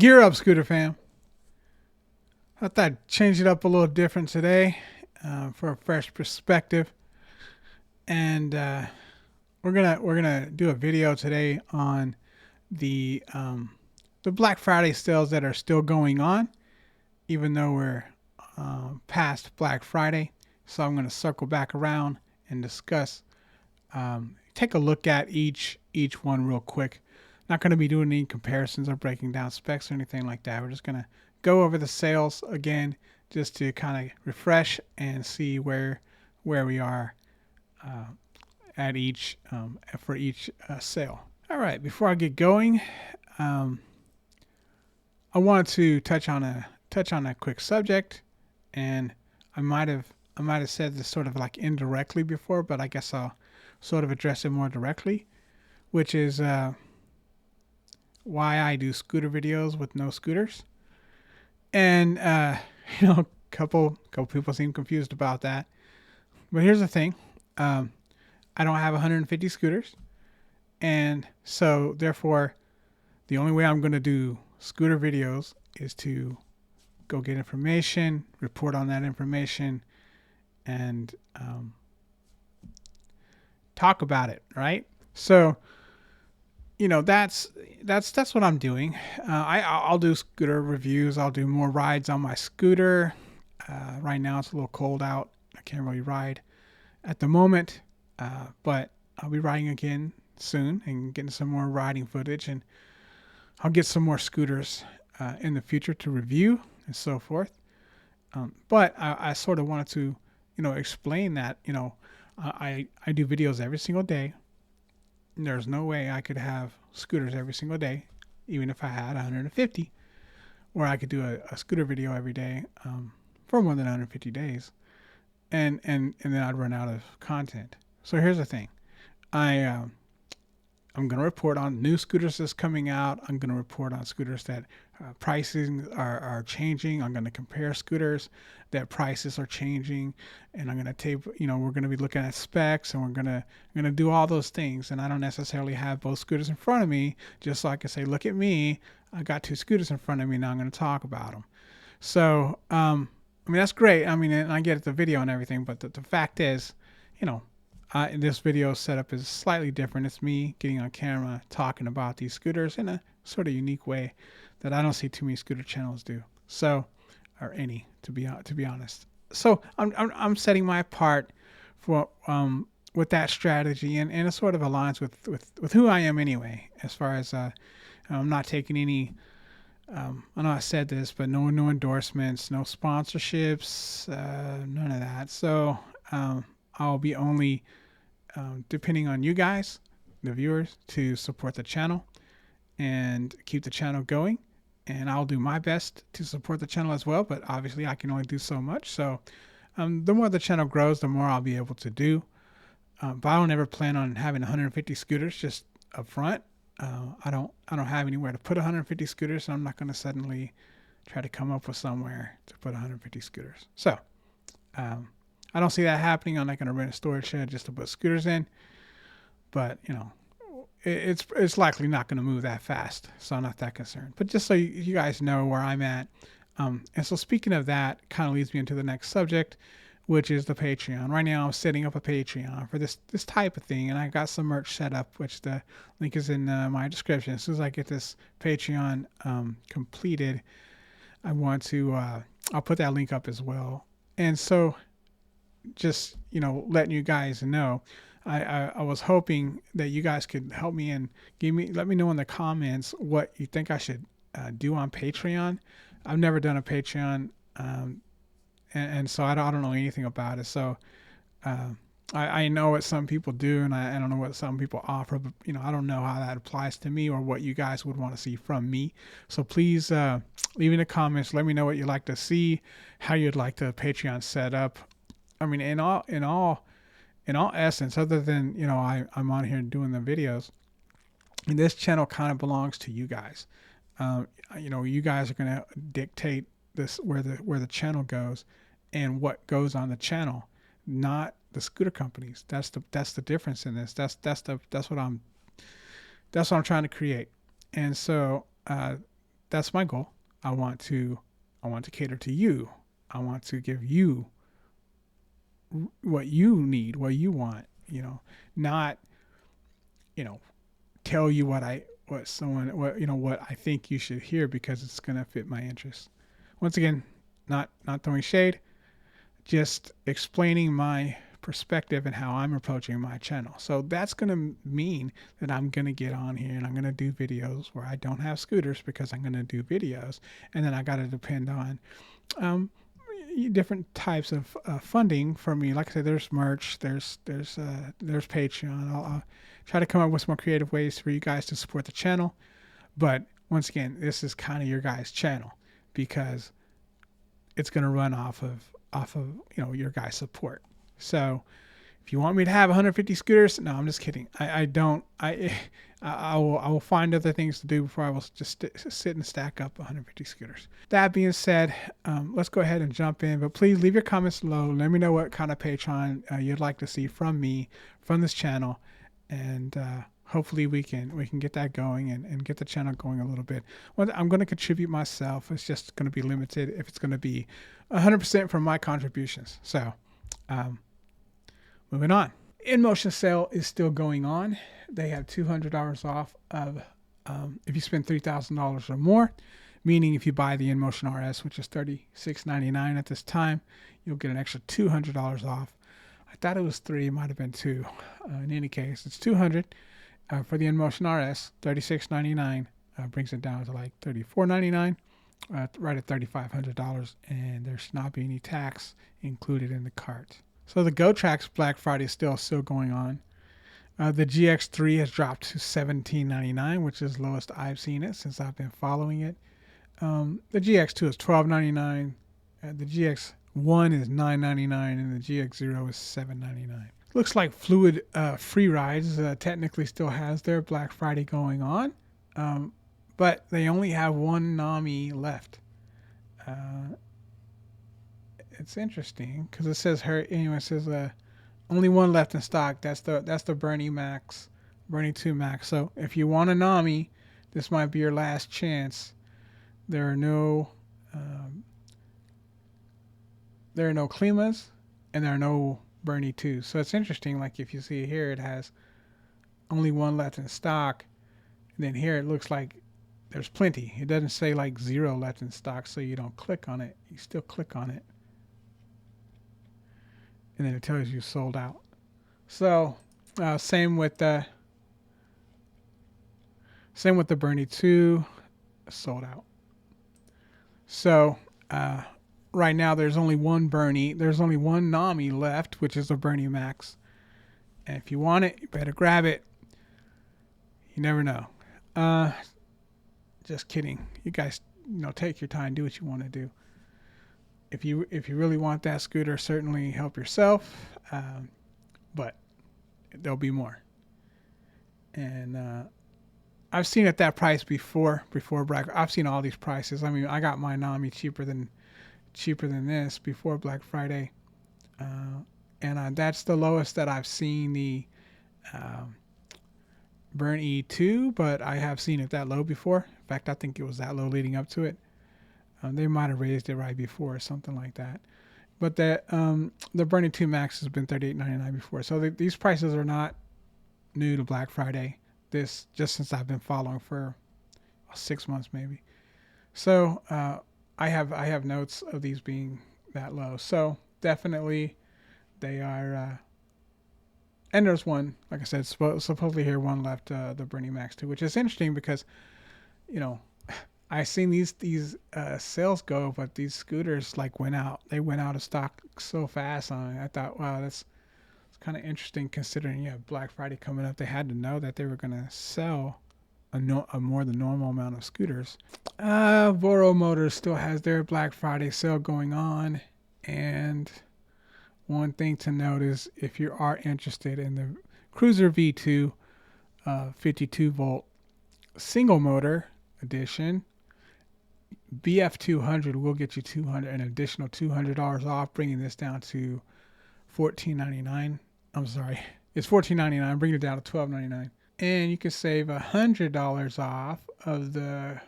Gear up, Scooter fam. I thought I'd change it up a little different today for a fresh perspective, and we're gonna do a video today on the the Black Friday sales that are still going on, even though we're past Black Friday. So I'm gonna circle back around and discuss, take a look at each one real quick. Not going to be doing any comparisons or breaking down specs or anything like that. We're just going to go over the sales again just to kind of refresh and see where we are at each for each sale. All right, before I get going, I wanted to touch on a quick subject, and I might have said this sort of like indirectly before, but I guess I'll sort of address it more directly, which is why I do scooter videos with no scooters. And a couple people seem confused about that. But here's the thing. I don't have 150 scooters. And so therefore the only way I'm going to do scooter videos is to go get information, report on that information, and talk about it, right? So that's what I'm doing. I'll do scooter reviews. I'll do more rides on my scooter. Right now it's a little cold out. I can't really ride at the moment, but I'll be riding again soon and getting some more riding footage, and I'll get some more scooters in the future to review and so forth. But I sort of wanted to, explain that, I do videos every single day. There's no way I could have scooters every single day, even if I had 150, or I could do a scooter video every day for more than 150 days, and then I'd run out of content. So here's the thing. I'm going to report on new scooters that's coming out. I'm going to report on scooters that pricing are changing. I'm going to compare scooters that prices are changing, and I'm going to tape. We're going to be looking at specs, and we're going to do all those things. And I don't necessarily have both scooters in front of me, just so I can say, look at me. I got two scooters in front of me. Now I'm going to talk about them. So, that's great. And I get the video and everything, but the fact is, this video setup is slightly different. It's me getting on camera talking about these scooters in a sort of unique way that I don't see too many scooter channels do. So, or any, to be honest. So I'm setting my part for with that strategy, and it sort of aligns with who I am anyway. As far as I'm not taking any. I know I said this, but no endorsements, no sponsorships, none of that. So I'll be only depending on you guys, the viewers, to support the channel and keep the channel going. And I'll do my best to support the channel as well, but obviously I can only do so much. So the more the channel grows, the more I'll be able to do. But I don't ever plan on having 150 scooters just up front. I don't have anywhere to put 150 scooters, so I'm not going to suddenly try to come up with somewhere to put 150 scooters. So I don't see that happening. I'm not going to rent a storage shed just to put scooters in, but it's likely not going to move that fast, so I'm not that concerned. But just so you guys know where I'm at, and so speaking of that, kind of leads me into the next subject, which is the Patreon. Right now, I'm setting up a Patreon for this type of thing, and I got some merch set up, which the link is in my description. As soon as I get this Patreon completed, I want to I'll put that link up as well. And so, just letting you guys know, I was hoping that you guys could help me and let me know in the comments what you think I should do on Patreon. I've never done a Patreon, and so I don't know anything about it. So I know what some people do, and I don't know what some people offer, but I don't know how that applies to me or what you guys would want to see from me. So please leave in the comments. Let me know what you'd like to see, how you'd like the Patreon set up. In all essence, other than I'm on here doing the videos, and this channel kind of belongs to you guys. You guys are gonna dictate this where the channel goes and what goes on the channel, not the scooter companies. That's the difference in this. That's what I'm trying to create. And so that's my goal. I want to cater to you. I want to give you what you need, what you want, not, tell you what I think you should hear because it's going to fit my interests. Once again, not throwing shade, just explaining my perspective and how I'm approaching my channel. So that's going to mean that I'm going to get on here and I'm going to do videos where I don't have scooters because I'm going to do videos. And then I got to depend on different types of funding for me. Like I said, there's merch, there's Patreon. I'll try to come up with some more creative ways for you guys to support the channel. But once again, this is kind of your guys' channel because it's going to run off of your guys' support. So if you want me to have 150 scooters, no, I'm just kidding. I don't. I will find other things to do before I will just sit and stack up 150 scooters. That being said, let's go ahead and jump in. But please leave your comments below. Let me know what kind of Patreon you'd like to see from me, from this channel, and hopefully we can get that going and get the channel going a little bit. Well, I'm going to contribute myself. It's just going to be limited if it's going to be 100% from my contributions. So moving on. InMotion sale is still going on. They have $200 off of if you spend $3,000 or more, meaning if you buy the InMotion RS, which is $36.99 at this time, you'll get an extra $200 off. I thought it was $3, it might have been $2. In any case, it's $200 for the InMotion RS. $36.99 brings it down to like $34.99, right at $3,500, and there should not be any tax included in the cart. So the GoTrax Black Friday is still going on. The GX3 has dropped to $17.99, which is the lowest I've seen it since I've been following it. The GX2 is $12.99. The GX1 is $9.99, and the GX0 is $7.99. Looks like Fluid Free Rides technically still has their Black Friday going on, but they only have one NAMI left. It's interesting because it says it says only one left in stock. That's the Bernie 2 Max. So if you want a NAMI, this might be your last chance. There are no Klimas and there are no Bernie 2s. So it's interesting. Like if you see here, it has only one left in stock. And then here it looks like there's plenty. It doesn't say like 0 left in stock, so you don't click on it. You still click on it, and then it tells you sold out. So same with the Bernie 2, sold out. So right now there's only one Bernie. There's only one NAMI left, which is the Bernie Max. And if you want it, you better grab it. You never know. Just kidding. You guys, take your time, do what you want to do. If you really want that scooter, certainly help yourself. But there'll be more. And I've seen at that price before Black. I've seen all these prices. I mean, I got my NAMI cheaper than this before Black Friday, and that's the lowest that I've seen the Burn E2, but I have seen it that low before. In fact, I think it was that low leading up to it. They might have raised it right before or something like that. But the Burn E2 Max has been $38.99 before. So these prices are not new to Black Friday. This just since I've been following for 6 months maybe. So I have notes of these being that low. So definitely they are. And there's one, like I said, supposedly here one left, the Bernie Max 2, which is interesting because, I seen these sales go, but these scooters went out of stock so fast on it. I thought, wow, it's kind of interesting considering you have Black Friday coming up. They had to know that they were going to sell a more than normal amount of scooters. Voro Motors still has their Black Friday sale going on, and one thing to note is if you are interested in the Cruiser V2 52 volt single motor edition, BF200 will get you an additional $200 off, bringing this down to $14.99. I'm sorry, it's $14.99. Bringing it down to $12.99, and you can save $100 off of the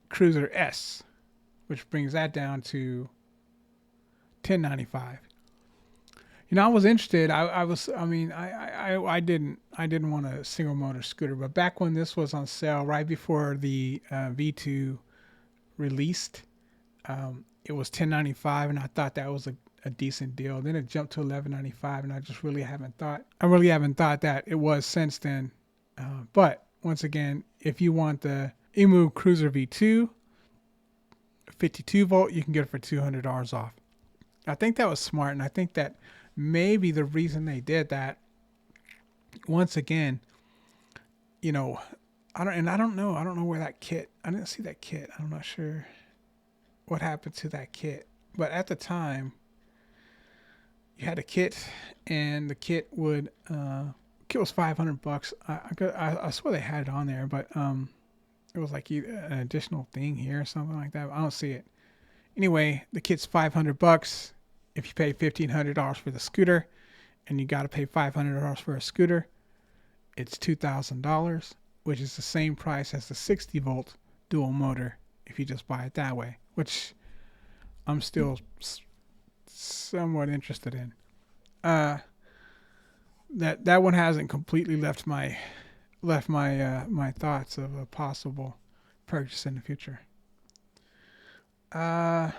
Cruiser S, which brings that down to $10.95. I was interested. I didn't want a single motor scooter, but back when this was on sale, right before the V2 released, it was $10.95, and I thought that was a decent deal. Then it jumped to $11.95, and I really haven't thought that it was since then. But once again, if you want the Emu Cruiser V2, 52 volt, you can get it for $200 off. I think that was smart, and I think that maybe the reason they did that, once again, I don't know where that kit. I didn't see that kit. I'm not sure what happened to that kit. But at the time, you had a kit, and the kit was $500. I swear they had it on there, but it was like an additional thing here or something like that. I don't see it. Anyway, the kit's $500. If you pay $1,500 for the scooter, and you got to pay $500 for a scooter, it's $2,000, which is the same price as the 60 volt dual motor if you just buy it that way, which I'm still somewhat interested in. That one hasn't completely left my thoughts of a possible purchase in the future. I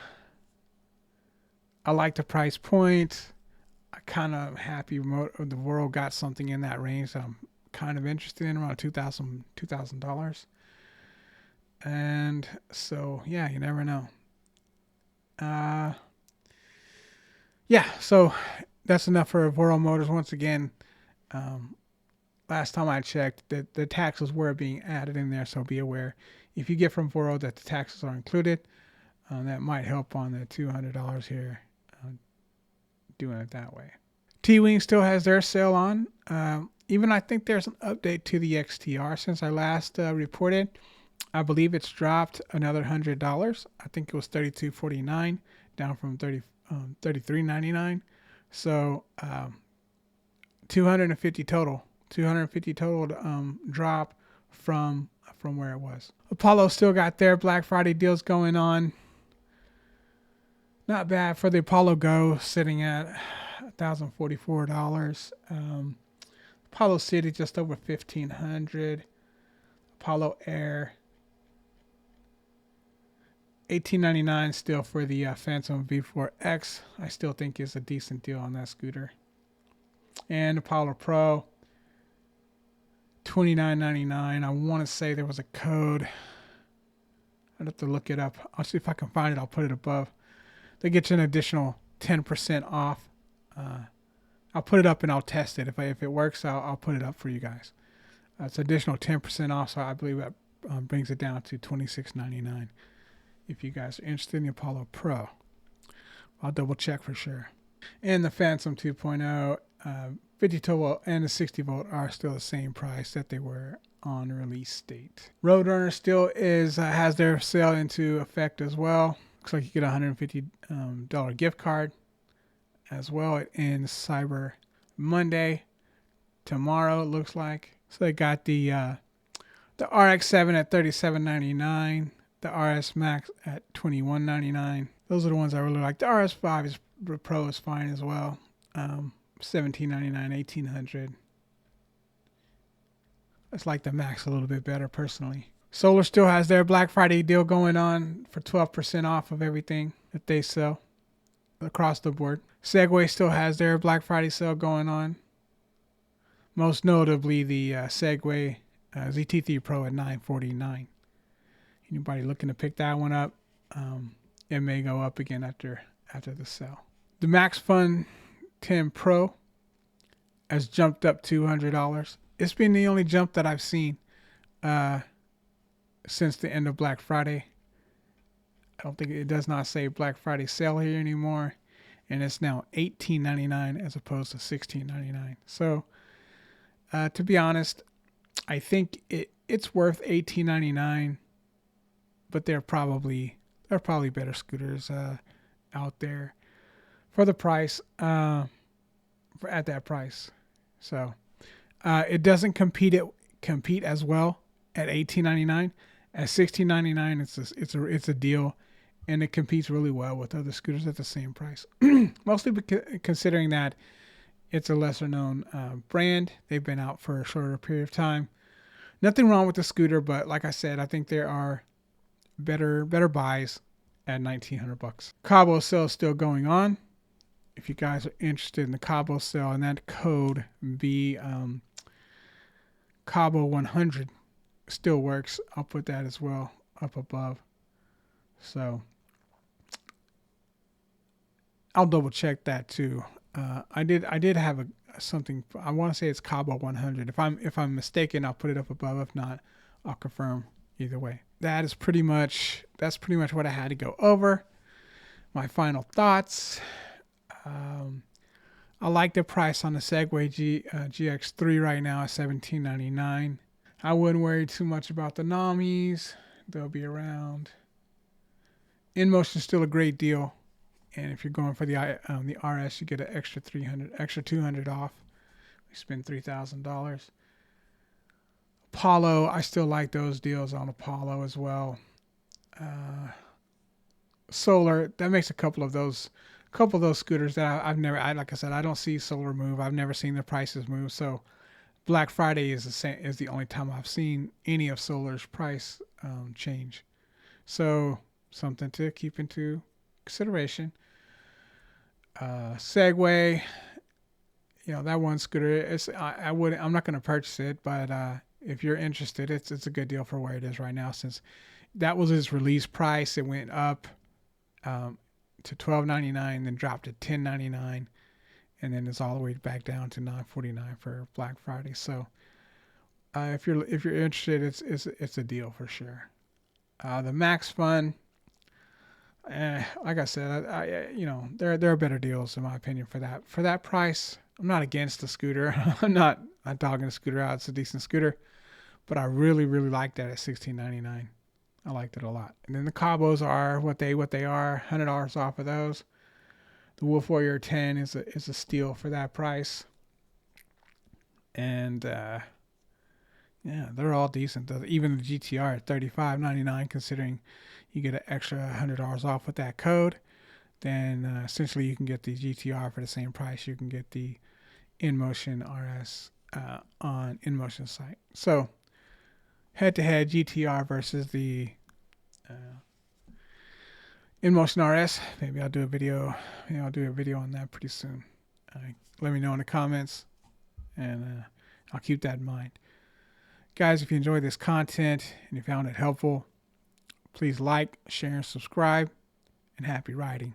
like the price point. I kind of happy the Voro got something in that range that I'm kind of interested in, around $2,000. And so, yeah, you never know. So that's enough for Voro Motors. Once again, last time I checked, the taxes were being added in there, so be aware. If you get from Voro that the taxes are included, that might help on the $200 here. Doing it that way. Teewing still has their sale on. Even I think there's an update to the XTR since I last reported. I believe it's dropped another $100. I think it was $32.49 down from $33.99. So $250 total. $250 total drop from where it was. Apollo still got their Black Friday deals going on. Not bad for the Apollo Go, sitting at $1,044. Apollo City just over $1,500. Apollo Air $18.99 still for the Phantom V4X. I still think is a decent deal on that scooter. And Apollo Pro $29.99. I want to say there was a code. I'd have to look it up. I'll see if I can find it. I'll put it above. They get you an additional 10% off. I'll put it up and I'll test it. If it works, I'll put it up for you guys. It's additional 10% off, so I believe that brings it down to $26.99. If you guys are interested in the Apollo Pro, I'll double check for sure. And the Phantom 2.0, 52 volt and the 60 volt are still the same price that they were on release date. Roadrunner still has their sale into effect as well. Looks like you get a $150 gift card as well. It ends Cyber Monday tomorrow, it looks like. So they got the RX-7 at $37.99, the RS Max at $21.99. Those are the ones I really like. The RS5 Pro is fine as well. $17.99, $1,800. I just like the Max a little bit better personally. Solar still has their Black Friday deal going on for 12% off of everything that they sell across the board. Segway still has their Black Friday sale going on. Most notably the Segway ZT3 Pro at $949. Anybody looking to pick that one up, it may go up again after the sale. The Maxfun 10 Pro has jumped up $200. It's been the only jump that I've seen since the end of Black Friday. I don't think it does not say Black Friday sale here anymore, and it's now $18.99 as opposed to $16.99. So to be honest, I think it's worth $18.99, but there are probably better scooters out there for the price, at that price. So it doesn't compete as well at $18.99 At $16.99, it's a deal, and it competes really well with other scooters at the same price. Mostly considering that it's a lesser known brand. They've been out for a shorter period of time. Nothing wrong with the scooter, but like I said, I think there are better buys at $1,900. Cabo sale is still going on. If you guys are interested in the Cabo sale, and that code be Cabo 100 still works. I'll put that as well up above. So I'll double check that too. I did have something. I want to say it's Cabo 100. If I'm mistaken, I'll put it up above. If not, I'll confirm. Either way, that's pretty much what I had to go over. My final thoughts. I like the price on the Segway GX3 right now at $17.99. I wouldn't worry too much about the NAMIs. They'll be around. InMotion is still a great deal. And if you're going for the RS, you get an extra $200 off. We spend $3,000. Apollo, I still like those deals on Apollo as well. Solar, that makes a couple of those scooters that I've never. Like I said, I don't see Solar move. I've never seen the prices move. So Black Friday is the only time I've seen any of Solar's price change. So something to keep into consideration. Segway, that one scooter. I'm not going to purchase it, but if you're interested, it's a good deal for where it is right now. Since that was its release price, it went up to $12.99, then dropped to $10.99, and then it's all the way back down to $9.49 for Black Friday. So if you're interested, it's a deal for sure. The Maxfun. Like I said, there are better deals in my opinion for that price. I'm not against the scooter. I'm not dogging the scooter out. It's a decent scooter, but I really like that at $16.99. I liked it a lot. And then the Cabos are what they are. $100 off of those. The Wolf Warrior 10 is a steal for that price. And yeah, they're all decent. Even the GTR at $35.99, considering you get an extra $100 off with that code. Then essentially you can get the GTR for the same price. You can get the InMotion RS on InMotion site. So head-to-head GTR versus the InMotion RS. Maybe I'll do a video. I'll do a video on that pretty soon. Let me know in the comments, and I'll keep that in mind. Guys, if you enjoyed this content and you found it helpful, please like, share, and subscribe, and happy riding.